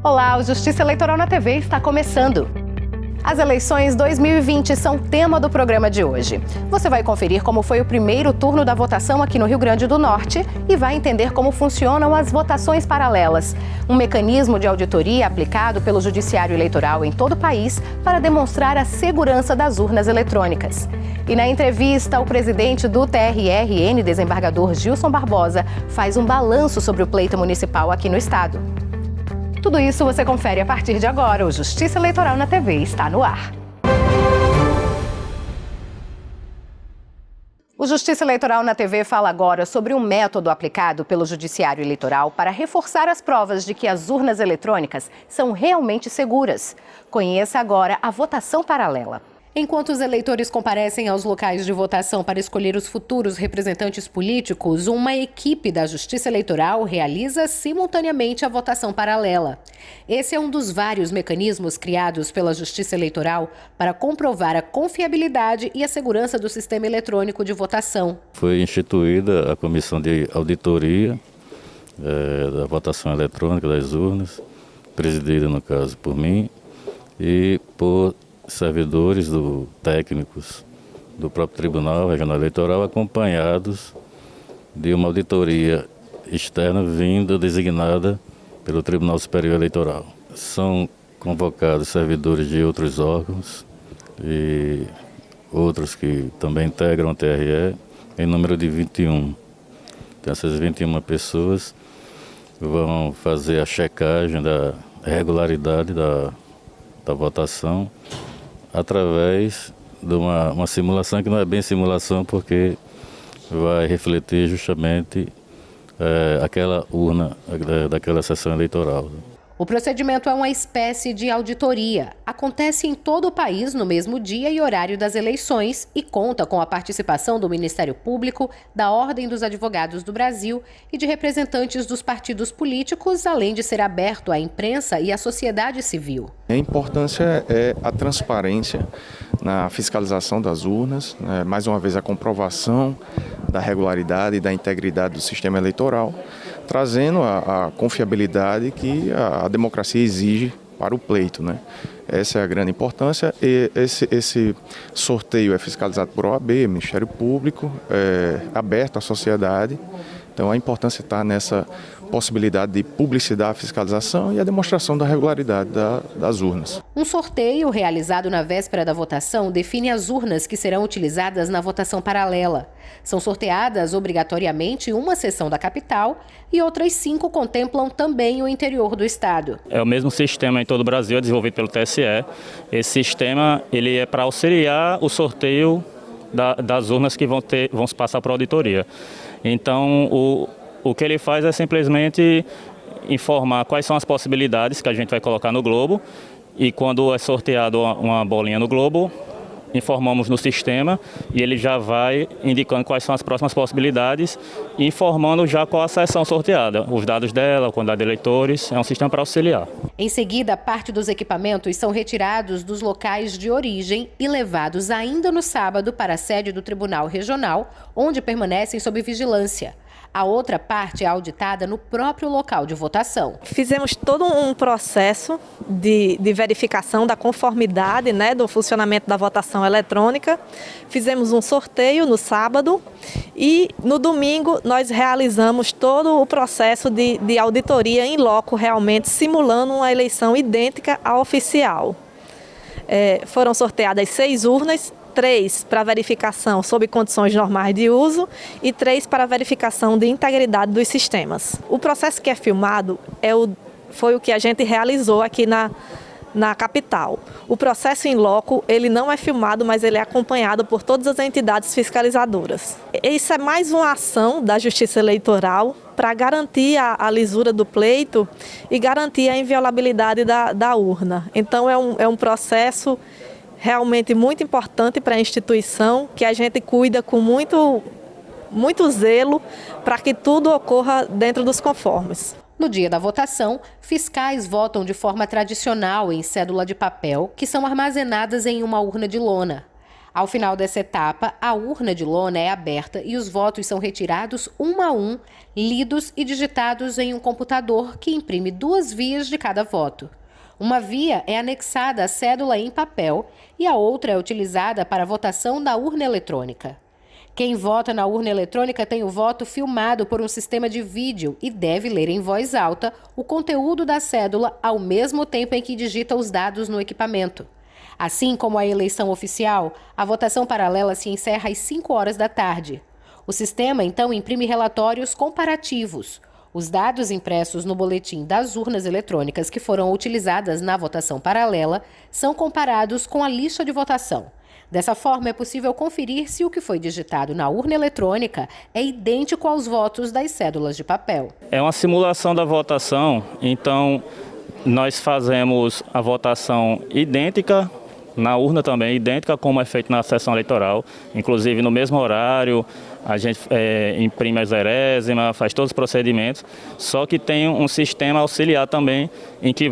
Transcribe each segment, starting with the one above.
Olá, o Justiça Eleitoral na TV está começando. As eleições 2020 são tema do programa de hoje. Você vai conferir como foi o primeiro turno da votação aqui no Rio Grande do Norte e vai entender como funcionam as votações paralelas, um mecanismo de auditoria aplicado pelo Judiciário Eleitoral em todo o país para demonstrar a segurança das urnas eletrônicas. E na entrevista, o presidente do TRRN, desembargador Gilson Barbosa, faz um balanço sobre o pleito municipal aqui no estado. Tudo isso você confere a partir de agora. O Justiça Eleitoral na TV está no ar. O Justiça Eleitoral na TV fala agora sobre um método aplicado pelo Judiciário Eleitoral para reforçar as provas de que as urnas eletrônicas são realmente seguras. Conheça agora a votação paralela. Enquanto os eleitores comparecem aos locais de votação para escolher os futuros representantes políticos, uma equipe da Justiça Eleitoral realiza simultaneamente a votação paralela. Esse é um dos vários mecanismos criados pela Justiça Eleitoral para comprovar a confiabilidade e a segurança do sistema eletrônico de votação. Foi instituída a Comissão de Auditoria da Votação Eletrônica das Urnas, presidida, no caso, por mim e por servidores técnicos do próprio Tribunal Regional Eleitoral, acompanhados de uma auditoria externa designada pelo Tribunal Superior Eleitoral. São convocados servidores de outros órgãos e outros que também integram o TRE, em número de 21. Então, essas 21 pessoas vão fazer a checagem da regularidade da votação através de uma simulação que não é bem simulação, porque vai refletir justamente aquela urna daquela sessão eleitoral. O procedimento é uma espécie de auditoria. Acontece em todo o país no mesmo dia e horário das eleições e conta com a participação do Ministério Público, da Ordem dos Advogados do Brasil e de representantes dos partidos políticos, além de ser aberto à imprensa e à sociedade civil. A importância é a transparência na fiscalização das urnas, mais uma vez a comprovação da regularidade e da integridade do sistema eleitoral, trazendo a confiabilidade que a democracia exige para o pleito, né? Essa é a grande importância. E esse sorteio é fiscalizado por OAB, Ministério Público, aberto à sociedade. Então a importância está nessa possibilidade de publicidade, a fiscalização e a demonstração da regularidade das urnas. Um sorteio realizado na véspera da votação define as urnas que serão utilizadas na votação paralela. São sorteadas obrigatoriamente uma seção da capital e outras 5 contemplam também o interior do estado. É o mesmo sistema em todo o Brasil, é desenvolvido pelo TSE. Esse sistema ele é para auxiliar o sorteio das urnas que vão se passar para a auditoria. Então, o que ele faz é simplesmente informar quais são as possibilidades que a gente vai colocar no globo e quando é sorteado uma bolinha no globo, informamos no sistema e ele já vai indicando quais são as próximas possibilidades e informando já qual a seção sorteada, os dados dela, a quantidade de eleitores, é um sistema para auxiliar. Em seguida, parte dos equipamentos são retirados dos locais de origem e levados ainda no sábado para a sede do Tribunal Regional, onde permanecem sob vigilância. A outra parte é auditada no próprio local de votação. Fizemos todo um processo de verificação da conformidade, do funcionamento da votação eletrônica. Fizemos um sorteio no sábado e no domingo nós realizamos todo o processo de auditoria em loco, realmente simulando uma eleição idêntica à oficial. Foram sorteadas 6 urnas, 3 para verificação sob condições normais de uso e 3 para verificação de integridade dos sistemas. O processo que é filmado foi o que a gente realizou aqui na capital. O processo em loco, ele não é filmado, mas ele é acompanhado por todas as entidades fiscalizadoras. Isso é mais uma ação da Justiça Eleitoral para garantir a lisura do pleito e garantir a inviolabilidade da urna. Então é um processo realmente muito importante para a instituição, que a gente cuida com muito zelo para que tudo ocorra dentro dos conformes. No dia da votação, fiscais votam de forma tradicional em cédula de papel, que são armazenadas em uma urna de lona. Ao final dessa etapa, a urna de lona é aberta e os votos são retirados um a um, lidos e digitados em um computador que imprime 2 vias de cada voto. Uma via é anexada à cédula em papel e a outra é utilizada para a votação da urna eletrônica. Quem vota na urna eletrônica tem o voto filmado por um sistema de vídeo e deve ler em voz alta o conteúdo da cédula ao mesmo tempo em que digita os dados no equipamento. Assim como a eleição oficial, a votação paralela se encerra às 5 horas da tarde. O sistema, então, imprime relatórios comparativos. Os dados impressos no boletim das urnas eletrônicas que foram utilizadas na votação paralela são comparados com a lista de votação. Dessa forma, é possível conferir se o que foi digitado na urna eletrônica é idêntico aos votos das cédulas de papel. É uma simulação da votação, então nós fazemos a votação idêntica, na urna também, idêntica como é feito na sessão eleitoral, inclusive no mesmo horário, a gente imprime a zerésima, faz todos os procedimentos, só que tem um sistema auxiliar também, em que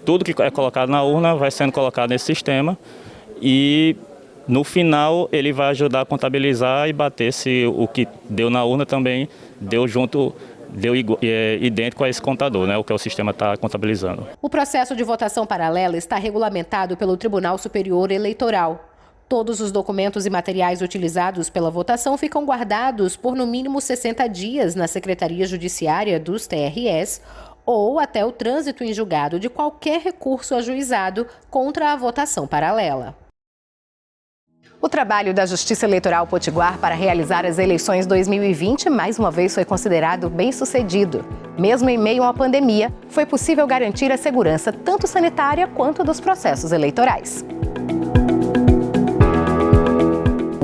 tudo que é colocado na urna vai sendo colocado nesse sistema e no final ele vai ajudar a contabilizar e bater se o que deu na urna também deu idêntico a esse contador, né, o que o sistema está contabilizando. O processo de votação paralela está regulamentado pelo Tribunal Superior Eleitoral. Todos os documentos e materiais utilizados pela votação ficam guardados por no mínimo 60 dias na Secretaria Judiciária dos TRS ou até o trânsito em julgado de qualquer recurso ajuizado contra a votação paralela. O trabalho da Justiça Eleitoral Potiguar para realizar as eleições 2020 mais uma vez foi considerado bem-sucedido. Mesmo em meio a uma pandemia, foi possível garantir a segurança tanto sanitária quanto dos processos eleitorais.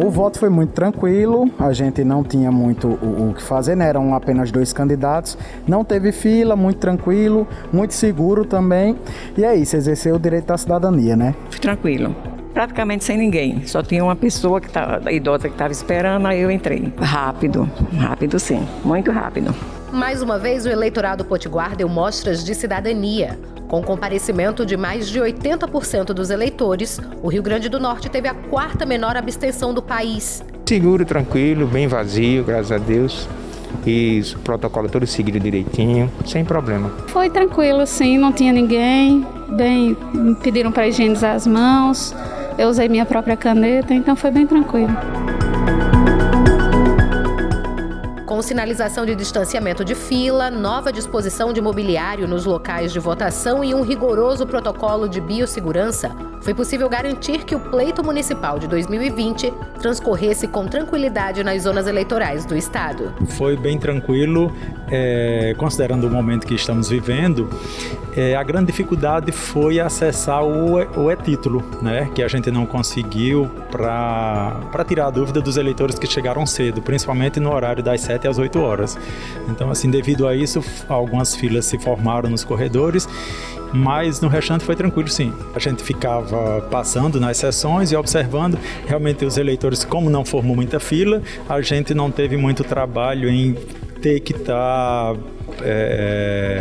O voto foi muito tranquilo, a gente não tinha muito o que fazer, né? Eram apenas 2 candidatos, não teve fila, muito tranquilo, muito seguro também. E é isso, exerceu o direito da cidadania, né? Tranquilo. Praticamente sem ninguém, só tinha uma pessoa idosa que estava esperando, aí eu entrei. Rápido sim, muito rápido. Mais uma vez, o eleitorado potiguar deu mostras de cidadania. Com o comparecimento de mais de 80% dos eleitores, o Rio Grande do Norte teve a 4ª menor abstenção do país. Seguro, tranquilo, bem vazio, graças a Deus. E o protocolo todo seguido direitinho, sem problema. Foi tranquilo, sim, não tinha ninguém. Me pediram para higienizar as mãos. Eu usei minha própria caneta, então foi bem tranquilo. Com sinalização de distanciamento de fila, nova disposição de mobiliário nos locais de votação e um rigoroso protocolo de biossegurança, foi possível garantir que o pleito municipal de 2020 transcorresse com tranquilidade nas zonas eleitorais do estado. Foi bem tranquilo, considerando o momento que estamos vivendo. A grande dificuldade foi acessar o e-título, né, que a gente não conseguiu para tirar a dúvida dos eleitores que chegaram cedo, principalmente no horário das 7 às 8 horas. Então, assim, devido a isso, algumas filas se formaram nos corredores, mas no restante foi tranquilo, sim. A gente ficava passando nas sessões e observando. Realmente os eleitores, como não formou muita fila, a gente não teve muito trabalho em ter que estar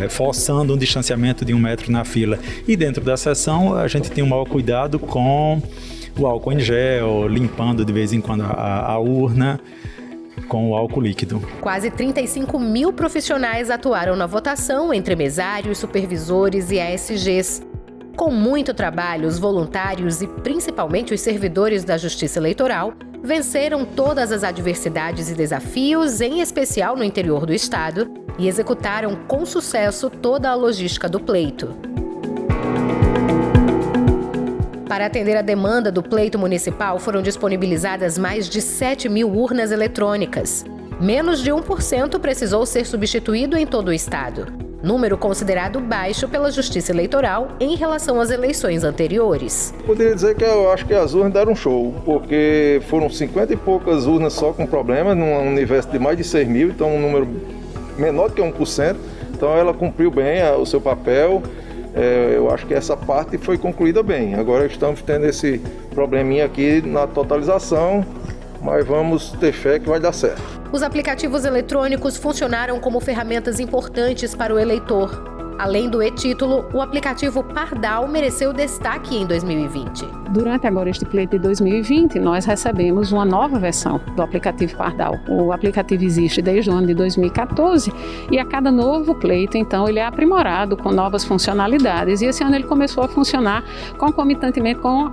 forçando um distanciamento de 1 metro na fila. E dentro da sessão a gente tem um maior cuidado com o álcool em gel, limpando de vez em quando a urna com o álcool líquido. Quase 35 mil profissionais atuaram na votação, entre mesários, supervisores e ASGs. Com muito trabalho, os voluntários e principalmente os servidores da Justiça Eleitoral venceram todas as adversidades e desafios, em especial no interior do estado, e executaram com sucesso toda a logística do pleito. Para atender a demanda do pleito municipal, foram disponibilizadas mais de 7 mil urnas eletrônicas. Menos de 1% precisou ser substituído em todo o estado. Número considerado baixo pela Justiça Eleitoral em relação às eleições anteriores. Poderia dizer que eu acho que as urnas deram um show, porque foram 50 e poucas urnas só com problema, num universo de mais de 6 mil, então um número menor do que 1%. Então ela cumpriu bem o seu papel. Eu acho que essa parte foi concluída bem. Agora estamos tendo esse probleminha aqui na totalização, mas vamos ter fé que vai dar certo. Os aplicativos eletrônicos funcionaram como ferramentas importantes para o eleitor. Além do e-título, o aplicativo Pardal mereceu destaque em 2020. Durante agora este pleito de 2020, nós recebemos uma nova versão do aplicativo Pardal. O aplicativo existe desde o ano de 2014 e a cada novo pleito, então, ele é aprimorado com novas funcionalidades. E esse ano ele começou a funcionar concomitantemente com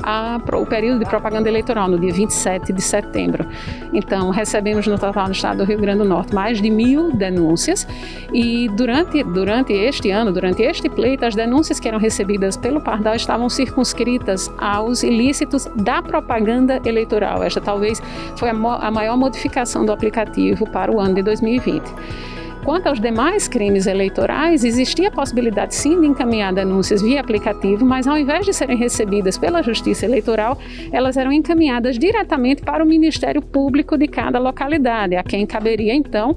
o período de propaganda eleitoral, no dia 27 de setembro. Então, recebemos no total no estado do Rio Grande do Norte mais de 1.000 denúncias e durante este pleito, as denúncias que eram recebidas pelo Pardal estavam circunscritas aos ilícitos da propaganda eleitoral. Esta talvez foi a maior modificação do aplicativo para o ano de 2020. Quanto aos demais crimes eleitorais, existia a possibilidade sim de encaminhar denúncias via aplicativo, mas ao invés de serem recebidas pela Justiça Eleitoral, elas eram encaminhadas diretamente para o Ministério Público de cada localidade, a quem caberia então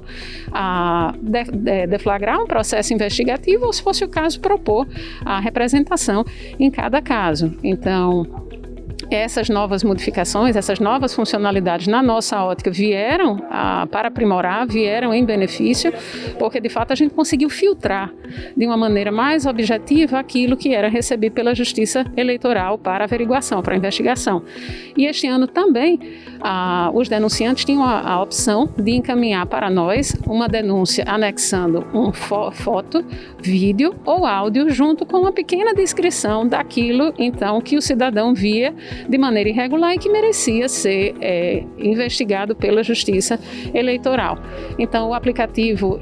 deflagrar um processo investigativo ou, se fosse o caso, propor a representação em cada caso. Então, essas novas modificações, essas novas funcionalidades, na nossa ótica, vieram para aprimorar, vieram em benefício, porque de fato a gente conseguiu filtrar de uma maneira mais objetiva aquilo que era recebido pela Justiça Eleitoral para averiguação, para investigação. E este ano também os denunciantes tinham a opção de encaminhar para nós uma denúncia anexando foto, vídeo ou áudio junto com uma pequena descrição daquilo então que o cidadão via de maneira irregular e que merecia ser investigado pela Justiça Eleitoral. Então, o aplicativo,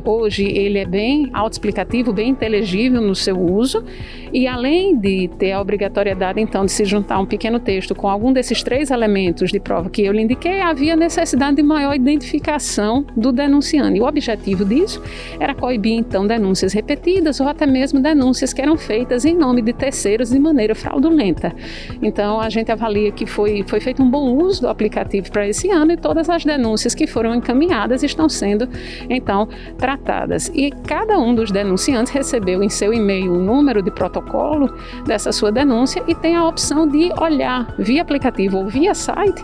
hoje é bem autoexplicativo, bem inteligível no seu uso e, além de ter a obrigatoriedade, então, de se juntar um pequeno texto com algum desses 3 elementos de prova que eu lhe indiquei, havia necessidade de maior identificação do denunciante. E o objetivo disso era coibir, então, denúncias repetidas ou até mesmo denúncias que eram feitas em nome de terceiros de maneira fraudulenta. Então, a gente avalia que foi feito um bom uso do aplicativo para esse ano e todas as denúncias que foram encaminhadas estão sendo, então, tratadas. E cada um dos denunciantes recebeu em seu e-mail o número de protocolo dessa sua denúncia e tem a opção de olhar via aplicativo ou via site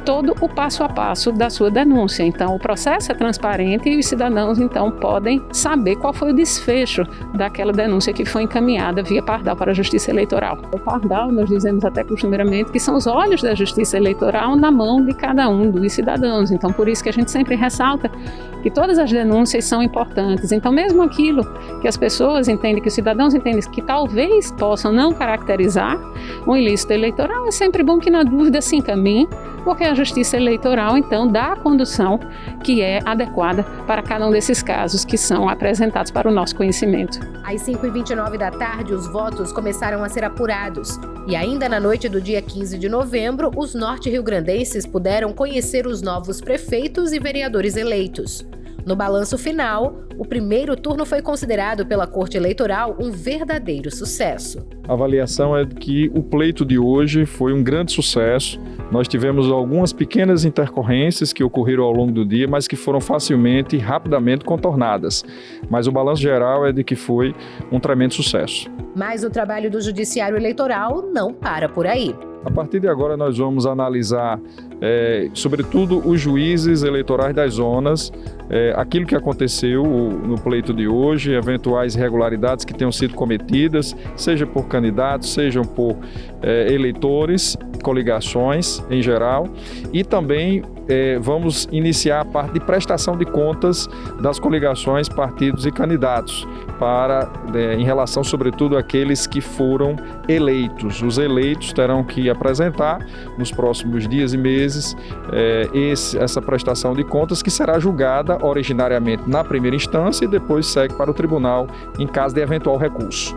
todo o passo a passo da sua denúncia. Então, o processo é transparente e os cidadãos, então, podem saber qual foi o desfecho daquela denúncia que foi encaminhada via Pardal para a Justiça Eleitoral. O Pardal, nós dizemos até costumeiramente, que são os olhos da Justiça Eleitoral na mão de cada um dos cidadãos. Então, por isso que a gente sempre ressalta que todas as denúncias são importantes. Então, mesmo aquilo que as pessoas entendem, que os cidadãos entendem que talvez possam não caracterizar um ilícito eleitoral, é sempre bom que na dúvida se encaminhe, porque a Justiça Eleitoral, então, dá a condução que é adequada para cada um desses casos que são apresentados para o nosso conhecimento. Às 5h29 da tarde, os votos começaram a ser apurados. E ainda na noite do dia 15 de novembro, os norte-riograndenses puderam conhecer os novos prefeitos e vereadores eleitos. No balanço final, o primeiro turno foi considerado pela Corte Eleitoral um verdadeiro sucesso. A avaliação é que o pleito de hoje foi um grande sucesso. Nós tivemos algumas pequenas intercorrências que ocorreram ao longo do dia, mas que foram facilmente e rapidamente contornadas. Mas o balanço geral é de que foi um tremendo sucesso. Mas o trabalho do Judiciário Eleitoral não para por aí. A partir de agora nós vamos analisar, sobretudo, os juízes eleitorais das zonas, aquilo que aconteceu no pleito de hoje, eventuais irregularidades que tenham sido cometidas, seja por candidatos, sejam por eleitores, coligações em geral, e também vamos iniciar a parte de prestação de contas das coligações, partidos e candidatos, em relação, sobretudo, àqueles que foram eleitos. Os eleitos terão que apresentar, nos próximos dias e meses, essa prestação de contas, que será julgada originariamente na primeira instância e depois segue para o tribunal em caso de eventual recurso.